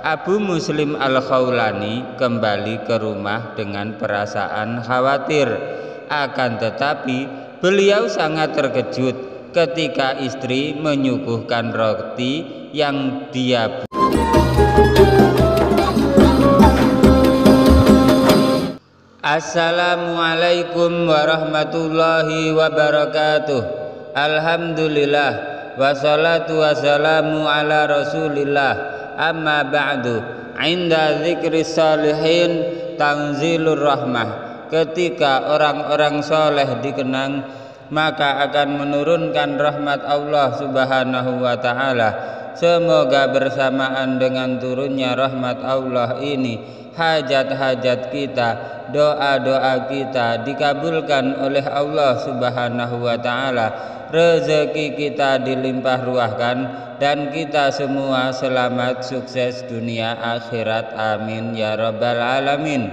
Abu Muslim Al-Khawlani kembali ke rumah dengan perasaan khawatir. Akan tetapi beliau sangat terkejut ketika istri menyuguhkan roti yang dia Assalamualaikum warahmatullahi wabarakatuh. Alhamdulillah wassalatu wassalamu ala rasulillah. Amma ba'du. Inda dzikri salihin tanzilur rahmah. Ketika orang-orang soleh dikenang, maka akan menurunkan rahmat Allah subhanahu wa ta'ala. Semoga bersamaan dengan turunnya rahmat Allah ini, hajat-hajat kita, doa-doa kita dikabulkan oleh Allah subhanahu wa ta'ala. Rezeki kita dilimpah ruahkan, dan kita semua selamat sukses dunia akhirat. Amin ya rabbal alamin.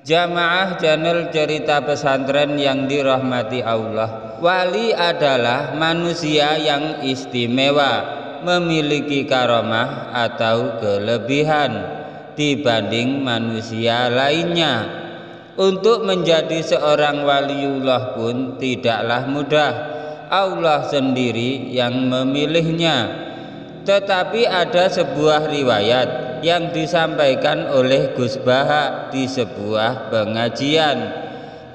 Jamaah channel cerita pesantren yang dirahmati Allah, wali adalah manusia yang istimewa, memiliki karomah atau kelebihan dibanding manusia lainnya. Untuk menjadi seorang waliullah pun tidaklah mudah. Allah sendiri yang memilihnya. Tetapi ada sebuah riwayat yang disampaikan oleh Gus Baha di sebuah pengajian,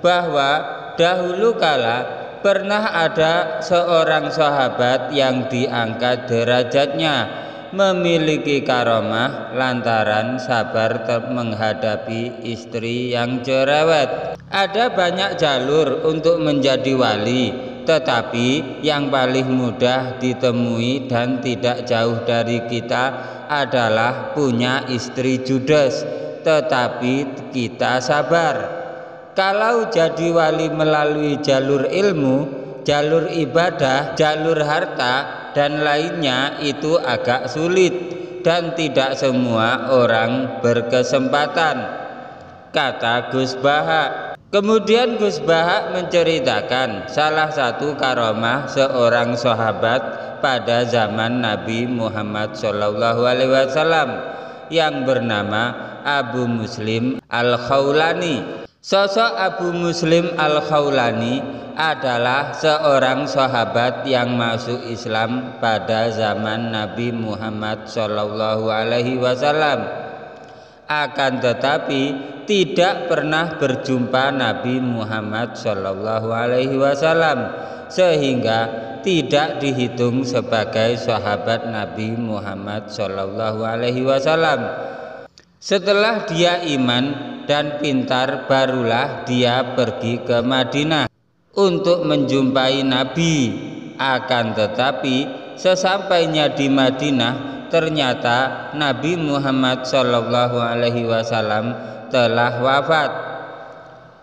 bahwa dahulu kala pernah ada seorang sahabat yang diangkat derajatnya, memiliki karomah lantaran sabar menghadapi istri yang cerewet. Ada banyak jalur untuk menjadi wali, tetapi yang paling mudah ditemui dan tidak jauh dari kita adalah punya istri judes, tetapi kita sabar. Kalau jadi wali melalui jalur ilmu, jalur ibadah, jalur harta, dan lainnya itu agak sulit, dan tidak semua orang berkesempatan, kata Gus Baha. Kemudian Gus Baha menceritakan salah satu karomah seorang sahabat pada zaman Nabi Muhammad SAW yang bernama Abu Muslim Al-Khawlani. Sosok Abu Muslim Al-Khawlani adalah seorang sahabat yang masuk Islam pada zaman Nabi Muhammad SAW. Akan tetapi tidak pernah berjumpa Nabi Muhammad SAW, sehingga tidak dihitung sebagai sahabat Nabi Muhammad SAW. Setelah dia iman dan pintar, barulah dia pergi ke Madinah untuk menjumpai Nabi. Akan tetapi sesampainya di Madinah, ternyata Nabi Muhammad SAW telah wafat.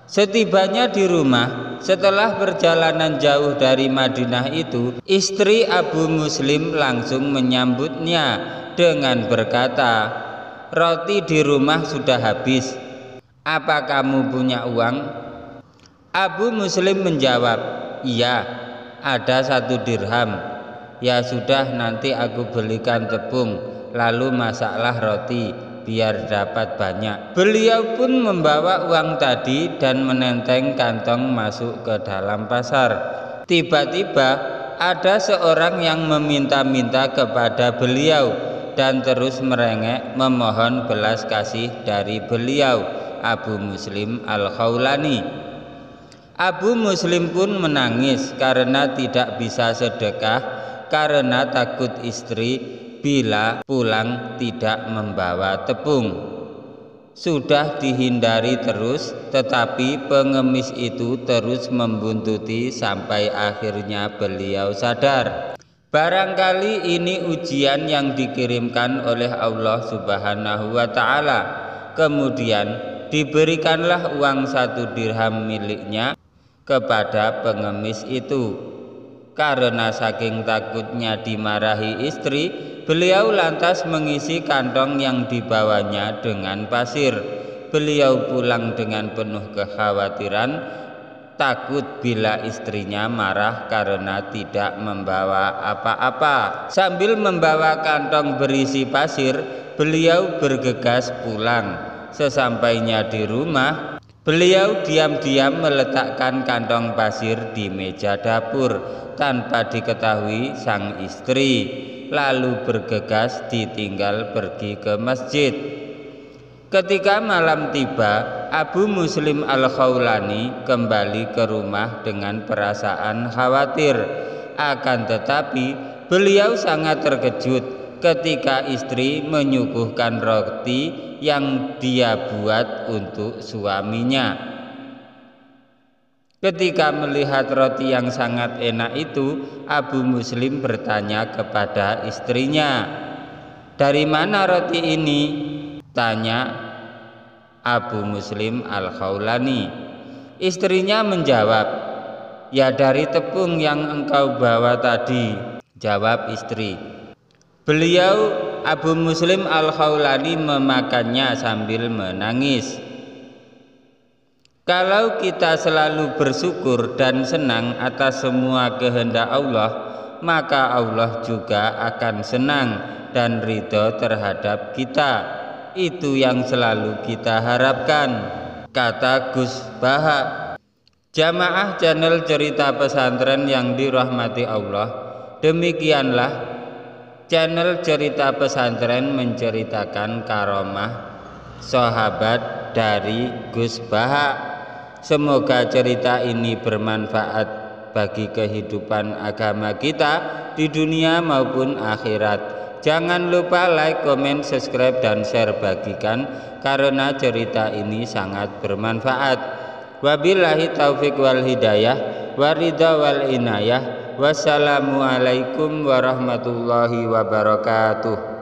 Setibanya di rumah, setelah perjalanan jauh dari Madinah itu, istri Abu Muslim langsung menyambutnya dengan berkata, "Roti di rumah sudah habis. Apa kamu punya uang?" Abu Muslim menjawab, "Iya, ada 1 dirham. Ya sudah, nanti aku belikan tepung, lalu masaklah roti biar dapat banyak." Beliau pun membawa uang tadi dan menenteng kantong masuk ke dalam pasar. Tiba-tiba ada seorang yang meminta-minta kepada beliau dan terus merengek memohon belas kasih dari beliau, Abu Muslim Al-Khawlani. Abu Muslim pun menangis karena tidak bisa sedekah, karena takut istri bila pulang tidak membawa tepung. Sudah dihindari terus, tetapi pengemis itu terus membuntuti sampai akhirnya beliau sadar. Barangkali ini ujian yang dikirimkan oleh Allah Subhanahu wa ta'ala. Kemudian diberikanlah uang 1 dirham miliknya kepada pengemis itu. Karena saking takutnya dimarahi istri, beliau lantas mengisi kantong yang dibawanya dengan pasir. Beliau pulang dengan penuh kekhawatiran, takut bila istrinya marah karena tidak membawa apa-apa. Sambil membawa kantong berisi pasir, beliau bergegas pulang. Sesampainya di rumah, beliau diam-diam meletakkan kantong pasir di meja dapur tanpa diketahui sang istri, lalu bergegas ditinggal pergi ke masjid. Ketika malam tiba, Abu Muslim Al-Khawlani kembali ke rumah dengan perasaan khawatir. Akan tetapi beliau sangat terkejut ketika istri menyuguhkan roti yang dia buat untuk suaminya. Ketika melihat roti yang sangat enak itu, Abu Muslim bertanya kepada istrinya, "Dari mana roti ini?" tanya Abu Muslim Al-Khawlani. Istrinya menjawab, "Ya dari tepung yang engkau bawa tadi," jawab istri. Beliau Abu Muslim Al-Khawlani memakannya sambil menangis. Kalau kita selalu bersyukur dan senang atas semua kehendak Allah, maka Allah juga akan senang dan ridho terhadap kita. Itu yang selalu kita harapkan, kata Gus Baha. Jamaah channel Cerita Pesantren yang dirahmati Allah, demikianlah channel Cerita Pesantren menceritakan karomah sahabat dari Gus Baha. Semoga cerita ini bermanfaat bagi kehidupan agama kita di dunia maupun akhirat. Jangan lupa like, komen, subscribe, dan share, bagikan karena cerita ini sangat bermanfaat. Wabillahi taufik wal hidayah, waridha wal inayah. Wassalamualaikum warahmatullahi wabarakatuh.